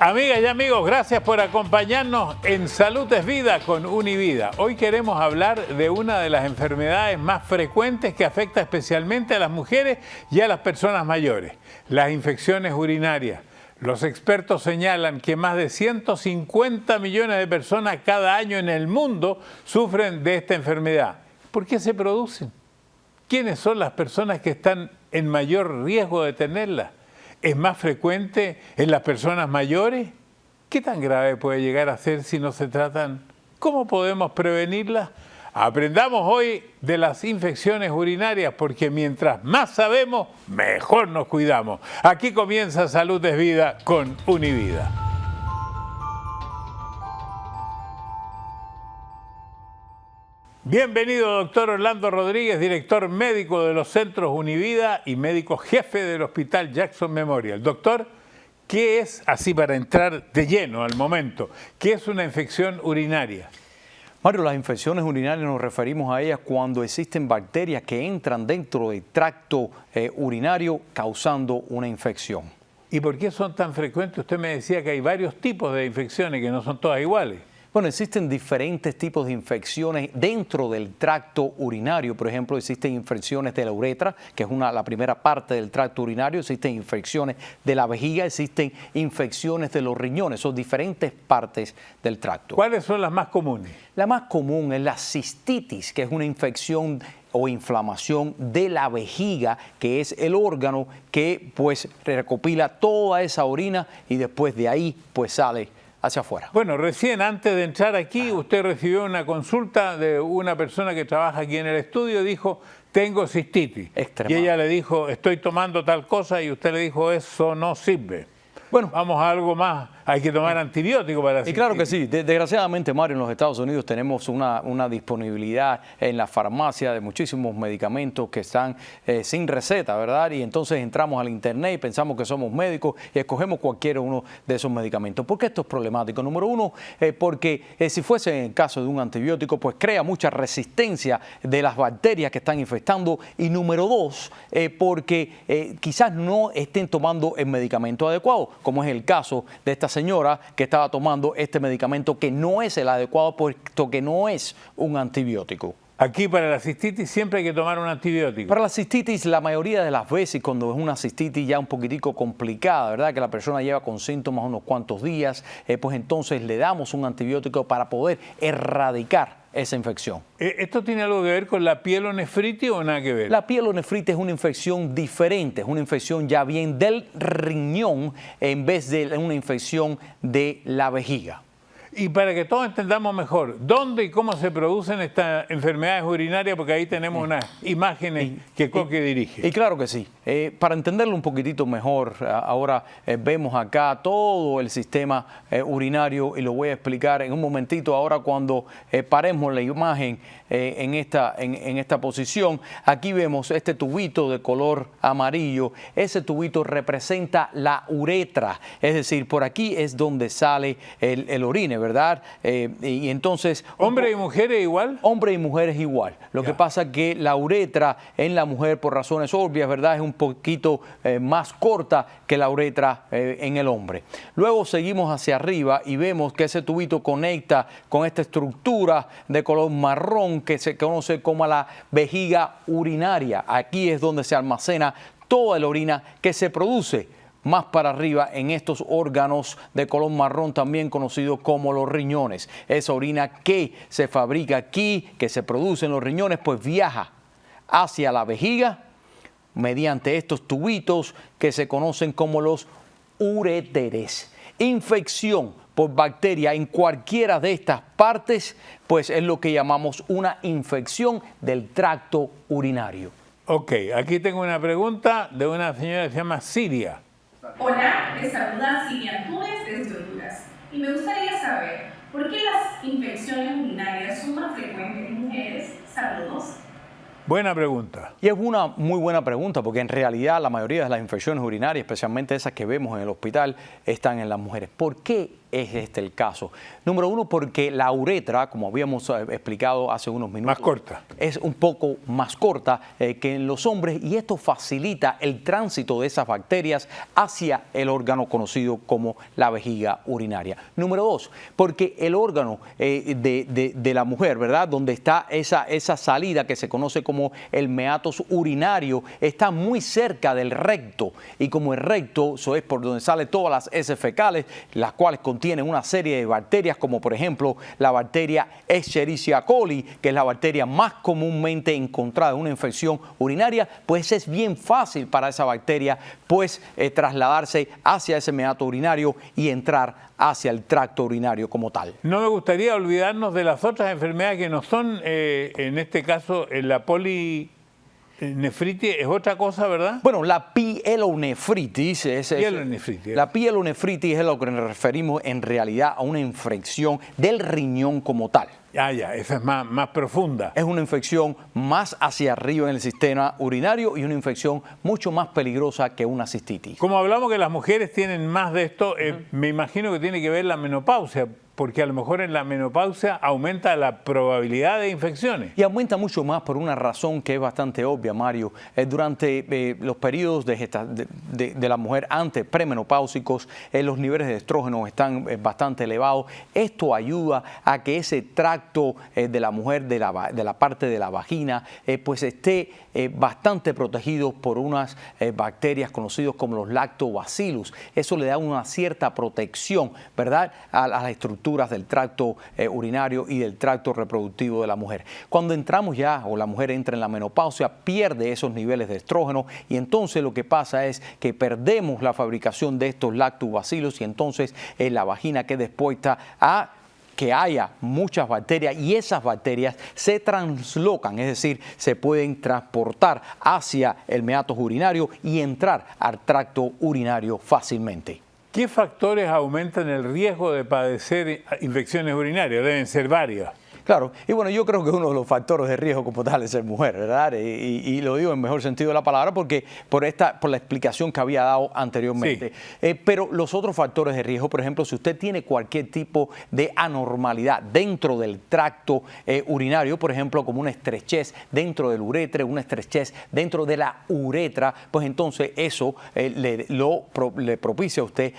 Amigas y amigos, gracias por acompañarnos en Salud es Vida con Univida. Hoy queremos hablar de una de las enfermedades más frecuentes que afecta especialmente a las mujeres y a las personas mayores, las infecciones urinarias. Los expertos señalan que más de 150 millones de personas cada año en el mundo sufren de esta enfermedad. ¿Por qué se producen? ¿Quiénes son las personas que están en mayor riesgo de tenerla? ¿Es más frecuente en las personas mayores? ¿Qué tan grave puede llegar a ser si no se tratan? ¿Cómo podemos prevenirlas? Aprendamos hoy de las infecciones urinarias, porque mientras más sabemos, mejor nos cuidamos. Aquí comienza Salud es Vida con Univida. Bienvenido, doctor Orlando Rodríguez, director médico de los Centros Univida y médico jefe del Hospital Jackson Memorial. Doctor, ¿qué es, así para entrar de lleno al momento, qué es una infección urinaria? Mario, las infecciones urinarias nos referimos a ellas cuando existen bacterias que entran dentro del tracto urinario causando una infección. ¿Y por qué son tan frecuentes? Usted me decía que hay varios tipos de infecciones que no son todas iguales. Bueno, existen diferentes tipos de infecciones dentro del tracto urinario. Por ejemplo, existen infecciones de la uretra, que es la primera parte del tracto urinario. Existen infecciones de la vejiga, existen infecciones de los riñones. Son diferentes partes del tracto. ¿Cuáles son las más comunes? La más común es la cistitis, que es una infección o inflamación de la vejiga, que es el órgano que pues recopila toda esa orina y después de ahí pues sale hacia afuera. Bueno, recién antes de entrar aquí, usted recibió una consulta de una persona que trabaja aquí en el estudio, dijo, tengo cistitis. Y ella le dijo, estoy tomando tal cosa, y usted le dijo, eso no sirve. Bueno, vamos a algo más, hay que tomar antibióticos para cistitis. Y claro que sí, desgraciadamente, Mario, en los Estados Unidos tenemos una disponibilidad en la farmacia de muchísimos medicamentos que están sin receta, ¿verdad? Y entonces entramos al internet y pensamos que somos médicos y escogemos cualquiera uno de esos medicamentos. ¿Por qué esto es problemático? Número uno, porque si fuese en el caso de un antibiótico, pues crea mucha resistencia de las bacterias que están infectando. Y número dos, porque quizás no estén tomando el medicamento adecuado, como es el caso de esta señora que estaba tomando este medicamento que no es el adecuado, puesto que no es un antibiótico. Aquí para la cistitis siempre hay que tomar un antibiótico. Para la cistitis, la mayoría de las veces, cuando es una cistitis ya un poquitico complicada, ¿verdad? Que la persona lleva con síntomas unos cuantos días, pues entonces le damos un antibiótico para poder erradicar esa infección. ¿Esto tiene algo que ver con la pielonefritis o nada que ver? La pielonefritis es una infección diferente, es una infección ya bien del riñón en vez de una infección de la vejiga. Y para que todos entendamos mejor, ¿dónde y cómo se producen estas enfermedades urinarias? Porque ahí tenemos unas imágenes que Coque dirige. Y claro que sí. Para entenderlo un poquitito mejor, ahora vemos acá todo el sistema urinario y lo voy a explicar en un momentito. Ahora cuando paremos la imagen en esta posición, aquí vemos este tubito de color amarillo. Ese tubito representa la uretra, es decir, por aquí es donde sale el orine, ¿verdad? Y entonces... ¿Hombre y mujer es igual? Hombre y mujer es igual. Lo que pasa es que la uretra en la mujer, por razones obvias, ¿verdad?, es un poquito más corta que la uretra en el hombre. Luego seguimos hacia arriba y vemos que ese tubito conecta con esta estructura de color marrón que se conoce como la vejiga urinaria. Aquí es donde se almacena toda la orina que se produce más para arriba en estos órganos de color marrón, también conocidos como los riñones. Esa orina que se fabrica aquí, que se produce en los riñones, pues viaja hacia la vejiga mediante estos tubitos que se conocen como los uréteres. Infección por bacteria en cualquiera de estas partes, pues es lo que llamamos una infección del tracto urinario. Ok, aquí tengo una pregunta de una señora que se llama Siria. Hola, les saluda Siria Antunes desde Honduras y me gustaría saber por qué las infecciones urinarias son más frecuentes en mujeres. Saludos. Buena pregunta. Y es una muy buena pregunta porque en realidad la mayoría de las infecciones urinarias, especialmente esas que vemos en el hospital, están en las mujeres. ¿Por qué es este el caso. Número uno, porque la uretra, como habíamos explicado hace unos minutos, más corta. Es un poco más corta que en los hombres, y esto facilita el tránsito de esas bacterias hacia el órgano conocido como la vejiga urinaria. Número dos, porque el órgano de la mujer, ¿verdad?, donde está esa salida que se conoce como el meatos urinario, está muy cerca del recto, y como el recto, eso es por donde salen todas las heces fecales, las cuales contienen una serie de bacterias, como por ejemplo la bacteria Escherichia coli, que es la bacteria más comúnmente encontrada en una infección urinaria, pues es bien fácil para esa bacteria pues trasladarse hacia ese meato urinario y entrar hacia el tracto urinario como tal. No me gustaría olvidarnos de las otras enfermedades que no son, en este caso, la polinefritis es otra cosa, ¿verdad? Bueno, la pielonefritis la pielonefritis es lo que nos referimos en realidad a una infección del riñón como tal. Ya, esa es más profunda. Es una infección más hacia arriba en el sistema urinario y una infección mucho más peligrosa que una cistitis. Como hablamos que las mujeres tienen más de esto, me imagino que tiene que ver la menopausia, porque a lo mejor en la menopausia aumenta la probabilidad de infecciones. Y aumenta mucho más por una razón que es bastante obvia, Mario. Durante los periodos de la mujer antes premenopáusicos, los niveles de estrógeno están bastante elevados. Esto ayuda a que ese tracto de la mujer, de la parte de la vagina, pues esté bastante protegido por unas bacterias conocidas como los lactobacillus. Eso le da una cierta protección, ¿verdad?, a las estructuras del tracto urinario y del tracto reproductivo de la mujer. Cuando entramos ya, o la mujer entra en la menopausia, pierde esos niveles de estrógeno, y entonces lo que pasa es que perdemos la fabricación de estos lactobacillus, y entonces la vagina queda expuesta a que haya muchas bacterias, y esas bacterias se translocan, es decir, se pueden transportar hacia el meatos urinario y entrar al tracto urinario fácilmente. ¿Qué factores aumentan el riesgo de padecer infecciones urinarias? Deben ser varios. Claro, y bueno, yo creo que uno de los factores de riesgo como tal es ser mujer, ¿verdad? Y lo digo en mejor sentido de la palabra porque por la explicación que había dado anteriormente. Sí. Pero los otros factores de riesgo, por ejemplo, si usted tiene cualquier tipo de anormalidad dentro del tracto urinario, por ejemplo, como una estrechez dentro del uretre, una estrechez dentro de la uretra, pues entonces eso le propicia a usted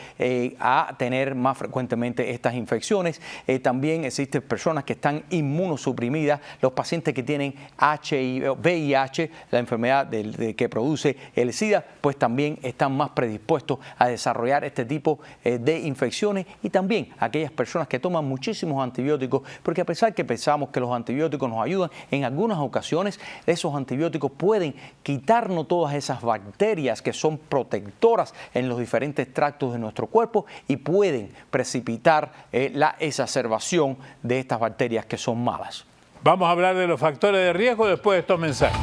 a tener más frecuentemente estas infecciones. También existen personas que están inmunosuprimidas, los pacientes que tienen VIH, la enfermedad que produce el SIDA, pues también están más predispuestos a desarrollar este tipo de infecciones, y también aquellas personas que toman muchísimos antibióticos, porque a pesar que pensamos que los antibióticos nos ayudan, en algunas ocasiones esos antibióticos pueden quitarnos todas esas bacterias que son protectoras en los diferentes tractos de nuestro cuerpo y pueden precipitar la exacerbación de estas bacterias que son malas. Vamos a hablar de los factores de riesgo después de estos mensajes.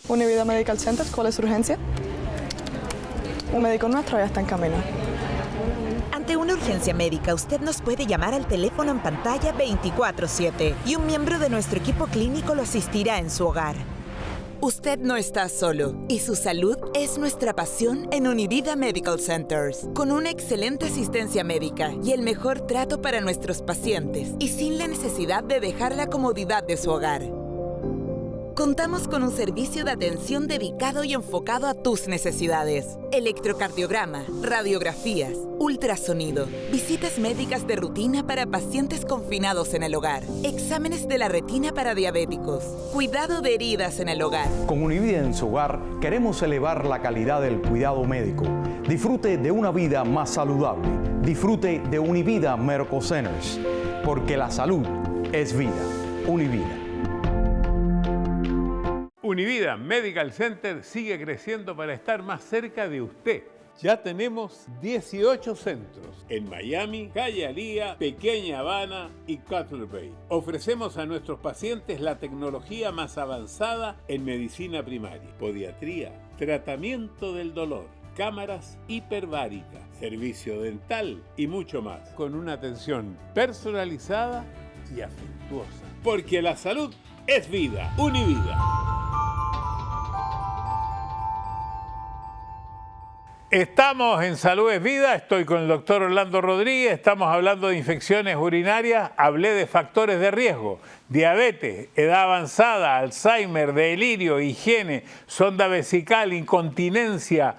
Univida Medical Center, ¿cuál es su urgencia? Un médico nuestro ya está en camino. Ante una urgencia médica, usted nos puede llamar al teléfono en pantalla 24/7 y un miembro de nuestro equipo clínico lo asistirá en su hogar. Usted no está solo y su salud es nuestra pasión en Univida Medical Centers, con una excelente asistencia médica y el mejor trato para nuestros pacientes y sin la necesidad de dejar la comodidad de su hogar. Contamos con un servicio de atención dedicado y enfocado a tus necesidades. Electrocardiograma, radiografías, ultrasonido, visitas médicas de rutina para pacientes confinados en el hogar, exámenes de la retina para diabéticos, cuidado de heridas en el hogar. Con Univida en su hogar queremos elevar la calidad del cuidado médico. Disfrute de una vida más saludable. Disfrute de Univida Medical Centers, porque la salud es vida. Univida. Univida Medical Center sigue creciendo para estar más cerca de usted. Ya tenemos 18 centros en Miami, Hialeah, Pequeña Habana y Cutler Bay. Ofrecemos a nuestros pacientes la tecnología más avanzada en medicina primaria, podiatría, tratamiento del dolor, cámaras hiperbáricas, servicio dental y mucho más, con una atención personalizada y afectuosa. Porque la salud es vida. Univida. Estamos en Salud es Vida, estoy con el doctor Orlando Rodríguez, estamos hablando de infecciones urinarias, hablé de factores de riesgo, diabetes, edad avanzada, Alzheimer, delirio, higiene, sonda vesical, incontinencia,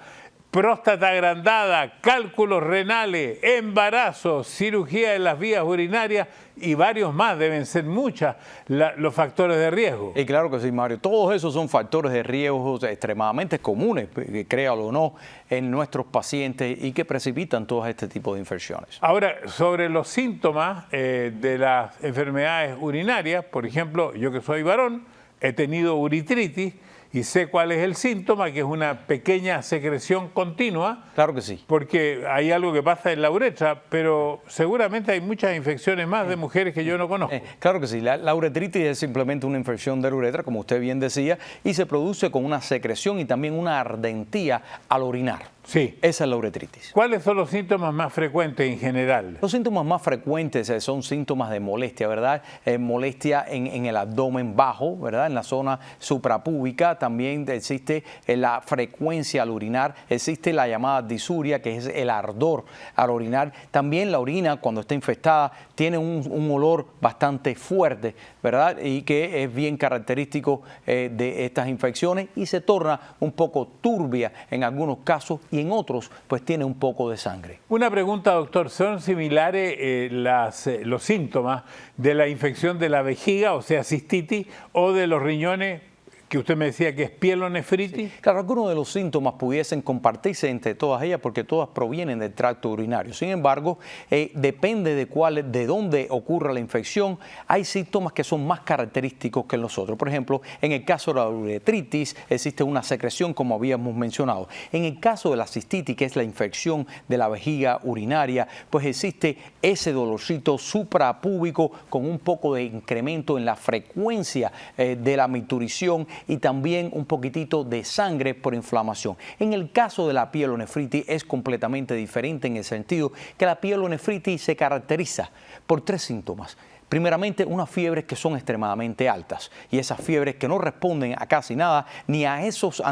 próstata agrandada, cálculos renales, embarazo, cirugía de las vías urinarias y varios más, deben ser muchas los factores de riesgo. Y claro que sí, Mario, todos esos son factores de riesgo extremadamente comunes, créalo o no, en nuestros pacientes y que precipitan todos este tipo de infecciones. Ahora, sobre los síntomas de las enfermedades urinarias, por ejemplo, yo que soy varón, he tenido uretritis, y sé cuál es el síntoma, que es una pequeña secreción continua. Claro que sí. Porque hay algo que pasa en la uretra, pero seguramente hay muchas infecciones más de mujeres que yo no conozco. Claro que sí. La uretritis es simplemente una infección de la uretra, como usted bien decía, y se produce con una secreción y también una ardentía al orinar. Sí. Esa es la uretritis. ¿Cuáles son los síntomas más frecuentes en general? Los síntomas más frecuentes son síntomas de molestia, ¿verdad? Molestia en el abdomen bajo, ¿verdad? En la zona suprapúbica. También existe la frecuencia al orinar. Existe la llamada disuria, que es el ardor al orinar. También la orina, cuando está infestada, tiene un olor bastante fuerte, ¿verdad? Y que es bien característico de estas infecciones y se torna un poco turbia en algunos casos y en otros pues tiene un poco de sangre. Una pregunta, doctor, ¿son similares los síntomas de la infección de la vejiga, o sea, cistitis, o de los riñones, que usted me decía que es pielonefritis? Sí. Claro, algunos de los síntomas pudiesen compartirse entre todas ellas porque todas provienen del tracto urinario. Sin embargo, depende de dónde ocurra la infección. Hay síntomas que son más característicos que los otros. Por ejemplo, en el caso de la uretritis existe una secreción, como habíamos mencionado. En el caso de la cistitis, que es la infección de la vejiga urinaria, pues existe ese dolorcito suprapúbico con un poco de incremento en la frecuencia de la miturición y también un poquitito de sangre por inflamación. En el caso de la pielonefritis es completamente diferente en el sentido que la pielonefritis se caracteriza por 3 síntomas. Primeramente, unas fiebres que son extremadamente altas y esas fiebres que no responden a casi nada, ni a esos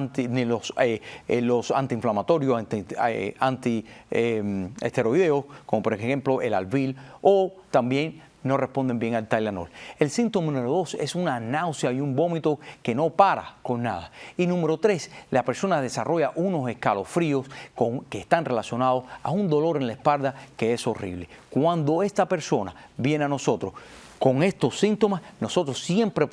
los antiinflamatorios, antiesteroideos, como por ejemplo el Advil, o también no responden bien al Tylenol. El síntoma número 2 es una náusea y un vómito que no para con nada. Y número 3, la persona desarrolla unos escalofríos que están relacionados a un dolor en la espalda que es horrible. Cuando esta persona viene a nosotros con estos síntomas, nosotros siempre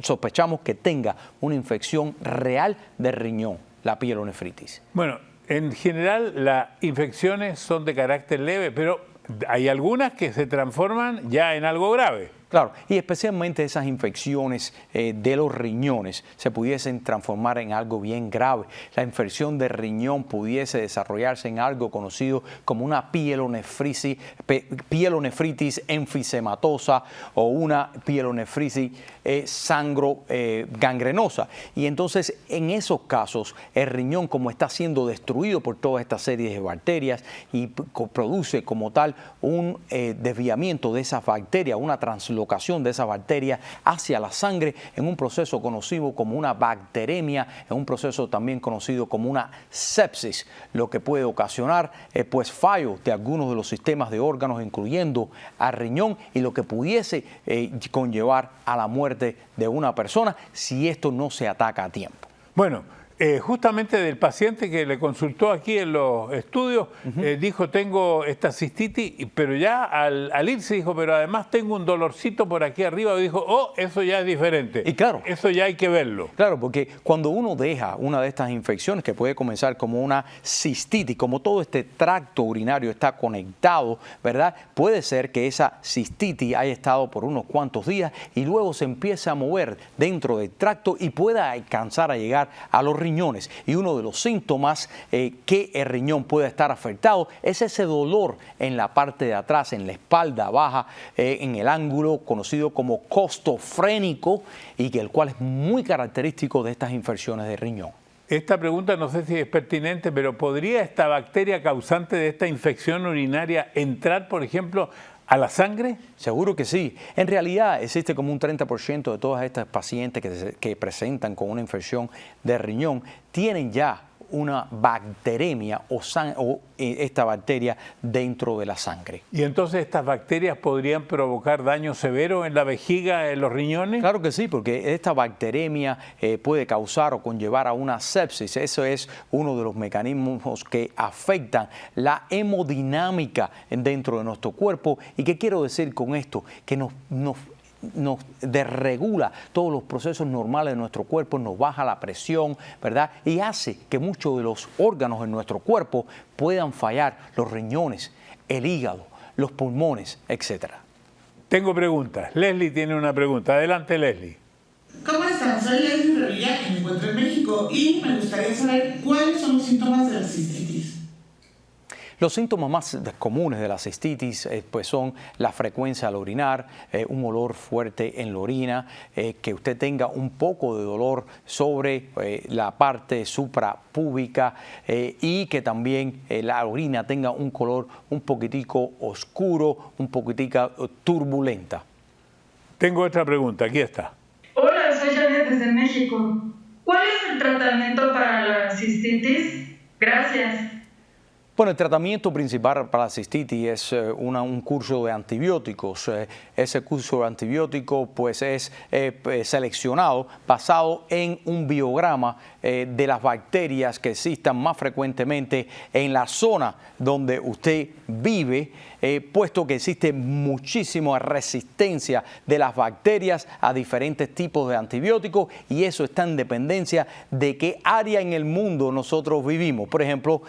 sospechamos que tenga una infección real del riñón, la pielonefritis. Bueno, en general las infecciones son de carácter leve, pero hay algunas que se transforman ya en algo grave. Claro, y especialmente esas infecciones de los riñones se pudiesen transformar en algo bien grave. La infección de riñón pudiese desarrollarse en algo conocido como una pielonefritis enfisematosa o una pielonefritis gangrenosa. Y entonces, en esos casos, el riñón, como está siendo destruido por toda esta serie de bacterias y produce como tal un desviamiento de esas bacterias, una translocación de esa bacteria hacia la sangre en un proceso conocido como una bacteremia, en un proceso también conocido como una sepsis, lo que puede ocasionar pues fallos de algunos de los sistemas de órganos, incluyendo al riñón, y lo que pudiese conllevar a la muerte de una persona si esto no se ataca a tiempo. Bueno, justamente del paciente que le consultó aquí en los estudios, dijo, tengo esta cistitis, pero ya al irse dijo, pero además tengo un dolorcito por aquí arriba, y dijo, oh, eso ya es diferente. Y claro, eso ya hay que verlo. Claro, porque cuando uno deja una de estas infecciones, que puede comenzar como una cistitis, como todo este tracto urinario está conectado, ¿verdad? Puede ser que esa cistitis haya estado por unos cuantos días y luego se empiece a mover dentro del tracto y pueda alcanzar a llegar a los riñones. Y uno de los síntomas que el riñón puede estar afectado es ese dolor en la parte de atrás, en la espalda baja, en el ángulo conocido como costofrénico, y que el cual es muy característico de estas infecciones de riñón. Esta pregunta no sé si es pertinente, pero ¿podría esta bacteria causante de esta infección urinaria entrar, por ejemplo, a la sangre? Seguro que sí. En realidad existe como un 30% de todas estas pacientes que presentan con una infección de riñón tienen ya una bacteremia o esta bacteria dentro de la sangre. ¿Y entonces estas bacterias podrían provocar daño severo en la vejiga, en los riñones? Claro que sí, porque esta bacteremia puede causar o conllevar a una sepsis. Eso es uno de los mecanismos que afectan la hemodinámica dentro de nuestro cuerpo. ¿Y qué quiero decir con esto? Que nos desregula todos los procesos normales de nuestro cuerpo, nos baja la presión, ¿verdad? Y hace que muchos de los órganos en nuestro cuerpo puedan fallar, los riñones, el hígado, los pulmones, etc. Tengo preguntas. Leslie tiene una pregunta. Adelante, Leslie. ¿Cómo están? Soy Leslie Revilla y me encuentro en México y me gustaría saber cuáles son los síntomas de la cistitis. Los síntomas más comunes de la cistitis pues son la frecuencia al orinar, un olor fuerte en la orina, que usted tenga un poco de dolor sobre la parte suprapúbica y que también la orina tenga un color un poquitico oscuro, un poquitico turbulenta. Tengo otra pregunta, aquí está. Hola, soy Janet desde México. ¿Cuál es el tratamiento para la cistitis? Gracias. Bueno, el tratamiento principal para la cistitis es un curso de antibióticos. Ese curso de antibióticos pues es seleccionado basado en un biograma de las bacterias que existan más frecuentemente en la zona donde usted vive, puesto que existe muchísima resistencia de las bacterias a diferentes tipos de antibióticos y eso está en dependencia de qué área en el mundo nosotros vivimos. Por ejemplo,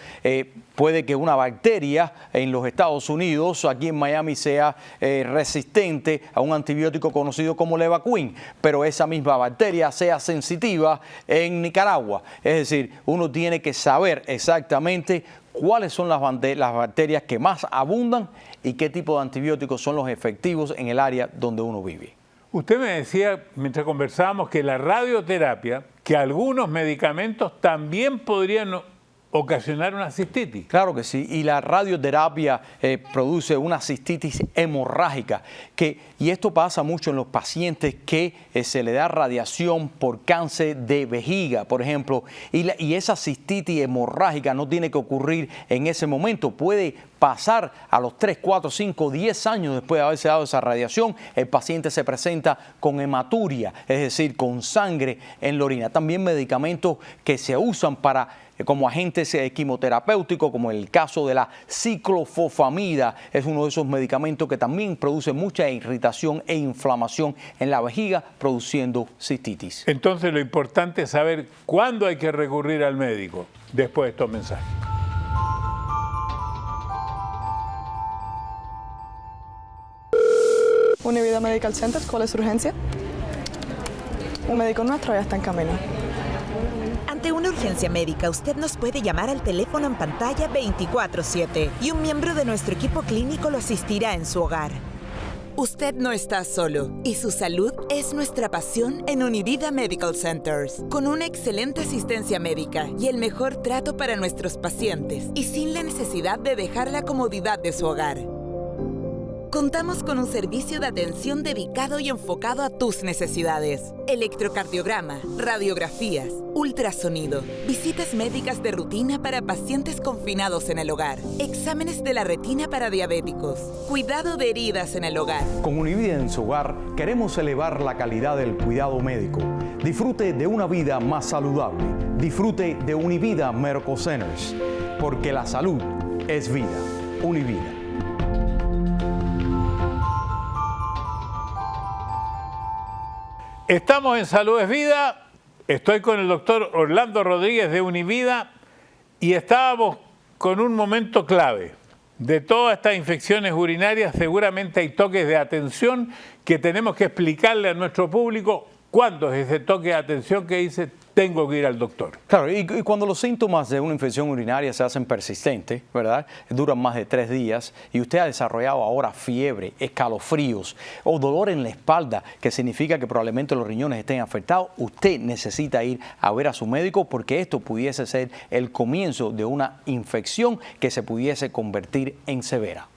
puede que una bacteria en los Estados Unidos, aquí en Miami, sea resistente a un antibiótico conocido como Levaquin, pero esa misma bacteria sea sensitiva en Nicaragua. Es decir, uno tiene que saber exactamente cuáles son las bacterias que más abundan y qué tipo de antibióticos son los efectivos en el área donde uno vive. Usted me decía, mientras conversábamos, que la radioterapia, que algunos medicamentos también podrían ocasionar una cistitis. Claro que sí, y la radioterapia produce una cistitis hemorrágica, y esto pasa mucho en los pacientes que se le da radiación por cáncer de vejiga, por ejemplo, y esa cistitis hemorrágica no tiene que ocurrir en ese momento, puede pasar a los 3, 4, 5, 10 años después de haberse dado esa radiación, el paciente se presenta con hematuria, es decir, con sangre en la orina. También medicamentos que se usan como agentes quimioterapéuticos, como el caso de la ciclofosfamida, es uno de esos medicamentos que también produce mucha irritación e inflamación en la vejiga, produciendo cistitis. Entonces lo importante es saber cuándo hay que recurrir al médico después de estos mensajes. Univida Medical Center, ¿cuál es su urgencia? Un médico nuestro ya está en camino. Ante una urgencia médica, usted nos puede llamar al teléfono en pantalla 24/7 y un miembro de nuestro equipo clínico lo asistirá en su hogar. Usted no está solo y su salud es nuestra pasión en Univida Medical Centers, con una excelente asistencia médica y el mejor trato para nuestros pacientes y sin la necesidad de dejar la comodidad de su hogar. Contamos con un servicio de atención dedicado y enfocado a tus necesidades. Electrocardiograma, radiografías, ultrasonido, visitas médicas de rutina para pacientes confinados en el hogar, exámenes de la retina para diabéticos, cuidado de heridas en el hogar. Con Univida en su hogar queremos elevar la calidad del cuidado médico. Disfrute de una vida más saludable. Disfrute de Univida Medical Centers, porque la salud es vida. Univida. Estamos en Salud es Vida, estoy con el doctor Orlando Rodríguez de Univida y estábamos con un momento clave. De todas estas infecciones urinarias seguramente hay toques de atención que tenemos que explicarle a nuestro público cuándo es ese toque de atención que dice tengo que ir al doctor. Claro, y cuando los síntomas de una infección urinaria se hacen persistentes, ¿verdad? Duran más de 3 días y usted ha desarrollado ahora fiebre, escalofríos o dolor en la espalda, que significa que probablemente los riñones estén afectados, usted necesita ir a ver a su médico porque esto pudiese ser el comienzo de una infección que se pudiese convertir en severa.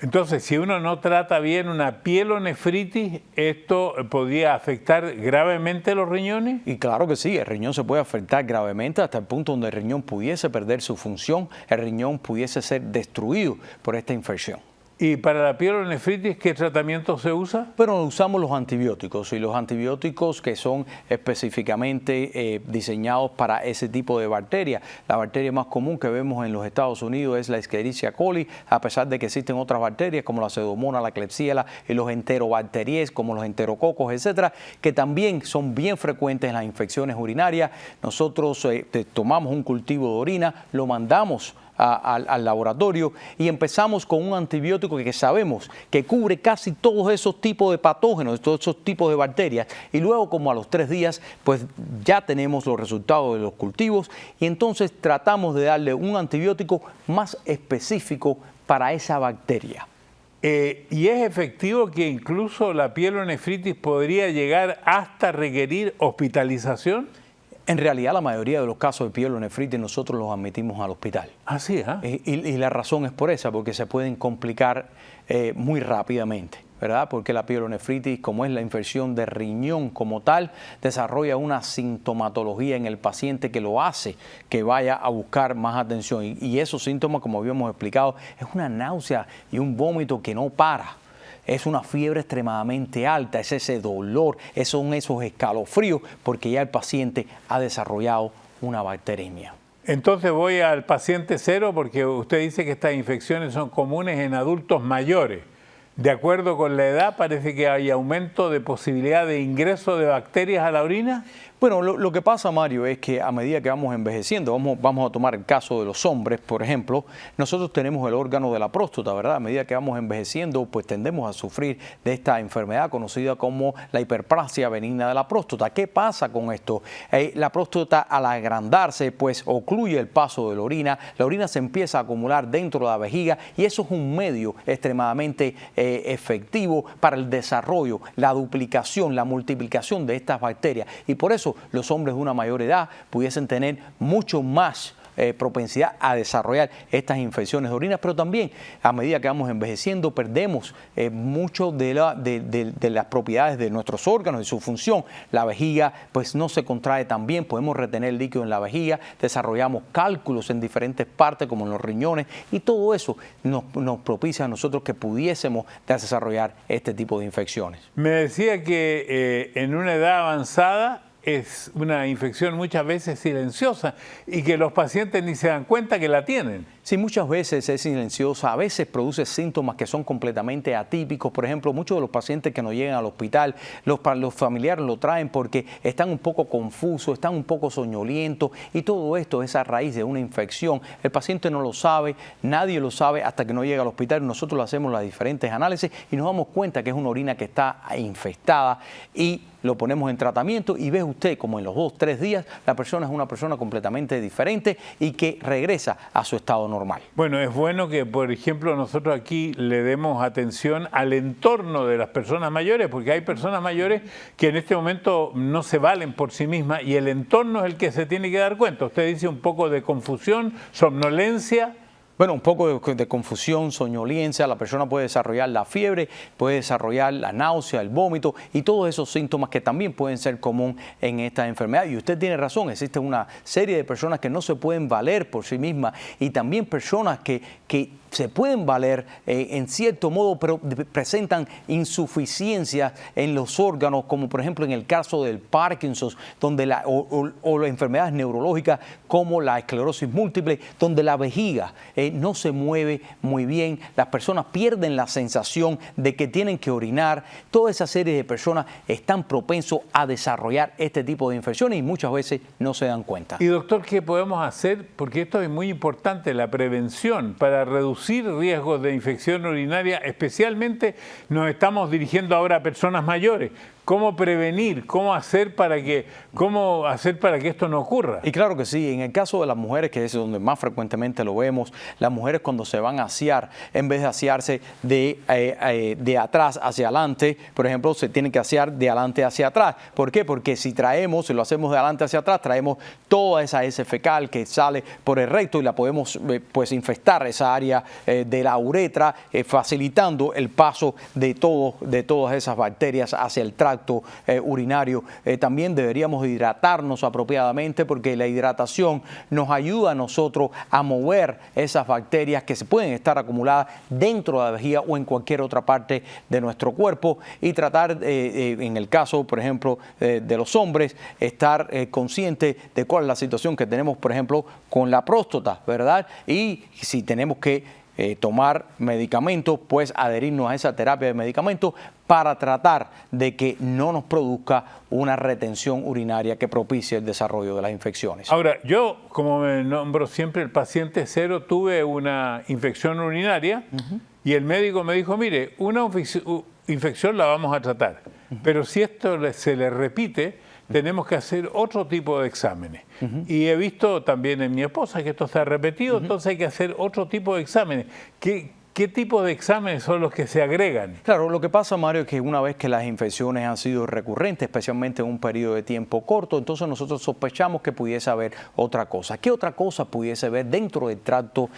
Entonces, si uno no trata bien una pielonefritis, ¿esto podría afectar gravemente los riñones? Y claro que sí, el riñón se puede afectar gravemente hasta el punto donde el riñón pudiese perder su función, el riñón pudiese ser destruido por esta infección. ¿Y para la pielonefritis qué tratamiento se usa? Pero usamos los antibióticos, y los antibióticos que son específicamente diseñados para ese tipo de bacterias. La bacteria más común que vemos en los Estados Unidos es la Escherichia coli, a pesar de que existen otras bacterias como la Pseudomonas, la Klebsiella y los enterobacteries como los enterococos, etcétera, que también son bien frecuentes en las infecciones urinarias. Nosotros tomamos un cultivo de orina, lo mandamos al laboratorio y empezamos con un antibiótico que sabemos que cubre casi todos esos tipos de patógenos, todos esos tipos de bacterias, y luego como a los 3 días pues ya tenemos los resultados de los cultivos y entonces tratamos de darle un antibiótico más específico para esa bacteria. ¿Y es efectivo que incluso la pielonefritis podría llegar hasta requerir hospitalización? En realidad, la mayoría de los casos de pielonefritis nosotros los admitimos al hospital. Así es. Y la razón es por esa, porque se pueden complicar muy rápidamente, ¿verdad? Porque la pielonefritis, como es la infección de riñón como tal, desarrolla una sintomatología en el paciente que lo hace que vaya a buscar más atención. Y esos síntomas, como habíamos explicado, es una náusea y un vómito que no para. Es una fiebre extremadamente alta, es ese dolor, son esos escalofríos, porque ya el paciente ha desarrollado una bacteremia. Entonces voy al paciente cero porque usted dice que estas infecciones son comunes en adultos mayores. De acuerdo con la edad, parece que hay aumento de posibilidad de ingreso de bacterias a la orina. Bueno, lo que pasa, Mario, es que a medida que vamos envejeciendo, vamos a tomar el caso de los hombres, por ejemplo, nosotros tenemos el órgano de la próstata, ¿verdad? A medida que vamos envejeciendo, pues tendemos a sufrir de esta enfermedad conocida como la hiperplasia benigna de la próstata. ¿Qué pasa con esto? La próstata, al agrandarse, pues ocluye el paso de la orina se empieza a acumular dentro de la vejiga y eso es un medio extremadamente efectivo para el desarrollo, la duplicación, la multiplicación de estas bacterias, y por eso los hombres de una mayor edad pudiesen tener mucho más propensidad a desarrollar estas infecciones de orina, pero también a medida que vamos envejeciendo perdemos mucho de las propiedades de nuestros órganos y su función. La vejiga pues no se contrae tan bien, podemos retener líquido en la vejiga, desarrollamos cálculos en diferentes partes como en los riñones y todo eso nos propicia a nosotros que pudiésemos desarrollar este tipo de infecciones. Me decía que en una edad avanzada es una infección muchas veces silenciosa y que los pacientes ni se dan cuenta que la tienen. Sí, muchas veces es silenciosa, a veces produce síntomas que son completamente atípicos. Por ejemplo, muchos de los pacientes que nos llegan al hospital, los familiares lo traen porque están un poco confusos, están un poco soñolientos y todo esto es a raíz de una infección. El paciente no lo sabe, nadie lo sabe hasta que no llega al hospital. Nosotros le hacemos las diferentes análisis y nos damos cuenta que es una orina que está infestada y lo ponemos en tratamiento y ve usted como en los 2-3 días la persona es una persona completamente diferente y que regresa a su estado normal. Bueno, es bueno que, por ejemplo, nosotros aquí le demos atención al entorno de las personas mayores, porque hay personas mayores que en este momento no se valen por sí mismas y el entorno es el que se tiene que dar cuenta. Usted dice un poco de confusión, somnolencia. Bueno, un poco de confusión, soñolencia, la persona puede desarrollar la fiebre, puede desarrollar la náusea, el vómito y todos esos síntomas que también pueden ser común en esta enfermedad. Y usted tiene razón, existe una serie de personas que no se pueden valer por sí mismas y también personas que se pueden valer en cierto modo, pero presentan insuficiencias en los órganos, como por ejemplo en el caso del Parkinson, donde o las enfermedades neurológicas como la esclerosis múltiple, donde la vejiga no se mueve muy bien, las personas pierden la sensación de que tienen que orinar. Toda esa serie de personas están propensos a desarrollar este tipo de infecciones y muchas veces no se dan cuenta. Y doctor, ¿qué podemos hacer? Porque esto es muy importante, la prevención para reducir riesgos de infección urinaria, especialmente nos estamos dirigiendo ahora a personas mayores. cómo prevenir, cómo hacer para que esto no ocurra. Y claro que sí, en el caso de las mujeres, que es donde más frecuentemente lo vemos, las mujeres cuando se van a asear, en vez de asearse de atrás hacia adelante, por ejemplo, se tienen que asear de adelante hacia atrás. ¿Por qué? Porque si lo hacemos de adelante hacia atrás, traemos toda esa heces fecal que sale por el recto y la podemos pues infectar esa área de la uretra, facilitando el paso de todas esas bacterias hacia el tracto urinario. También deberíamos hidratarnos apropiadamente, porque la hidratación nos ayuda a nosotros a mover esas bacterias que se pueden estar acumuladas dentro de la vejiga o en cualquier otra parte de nuestro cuerpo, y tratar, en el caso, por ejemplo, de los hombres, estar consciente de cuál es la situación que tenemos, por ejemplo, con la próstata, ¿verdad? Y si tenemos que tomar medicamentos, pues adherirnos a esa terapia de medicamentos para tratar de que no nos produzca una retención urinaria que propicie el desarrollo de las infecciones. Ahora, yo, como me nombro siempre el paciente cero, tuve una infección urinaria y el médico me dijo, mire, una infección la vamos a tratar, pero si esto se le repite, tenemos que hacer otro tipo de exámenes. Y he visto también en mi esposa que esto está repetido, entonces hay que hacer otro tipo de exámenes. ¿Qué tipo de exámenes son los que se agregan? Claro, lo que pasa, Mario, es que una vez que las infecciones han sido recurrentes, especialmente en un periodo de tiempo corto, entonces nosotros sospechamos que pudiese haber otra cosa. ¿Qué otra cosa pudiese haber dentro del tracto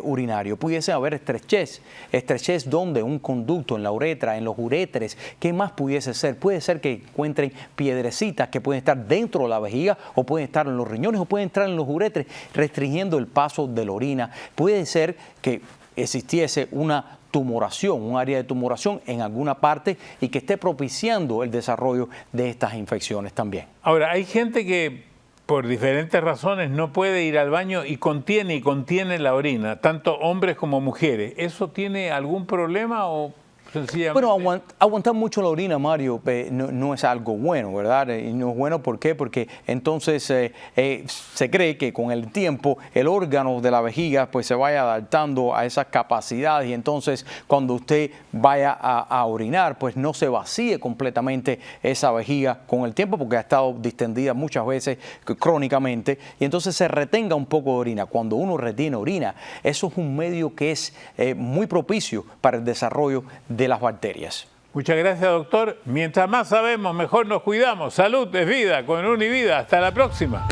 urinario? Pudiese haber estrechez donde un conducto en la uretra, en los uretres. ¿Qué más pudiese ser? Puede ser que encuentren piedrecitas que pueden estar dentro de la vejiga, o pueden estar en los riñones, o pueden entrar en los uretres, restringiendo el paso de la orina. Puede ser que existiese una tumoración, un área de tumoración en alguna parte, y que esté propiciando el desarrollo de estas infecciones también. Ahora, hay gente que por diferentes razones no puede ir al baño y contiene la orina, tanto hombres como mujeres. ¿Eso tiene algún problema o sencillamente? Bueno, aguantar mucho la orina, Mario, no es algo bueno, ¿verdad? Y no es bueno, ¿por qué? Porque entonces se cree que con el tiempo el órgano de la vejiga pues se vaya adaptando a esas capacidades, y entonces cuando usted vaya a orinar, pues no se vacíe completamente esa vejiga con el tiempo, porque ha estado distendida muchas veces crónicamente, y entonces se retenga un poco de orina. Cuando uno retiene orina, eso es un medio que es muy propicio para el desarrollo de las bacterias. Muchas gracias, doctor. Mientras más sabemos, mejor nos cuidamos. Salud es vida con Univida. Hasta la próxima.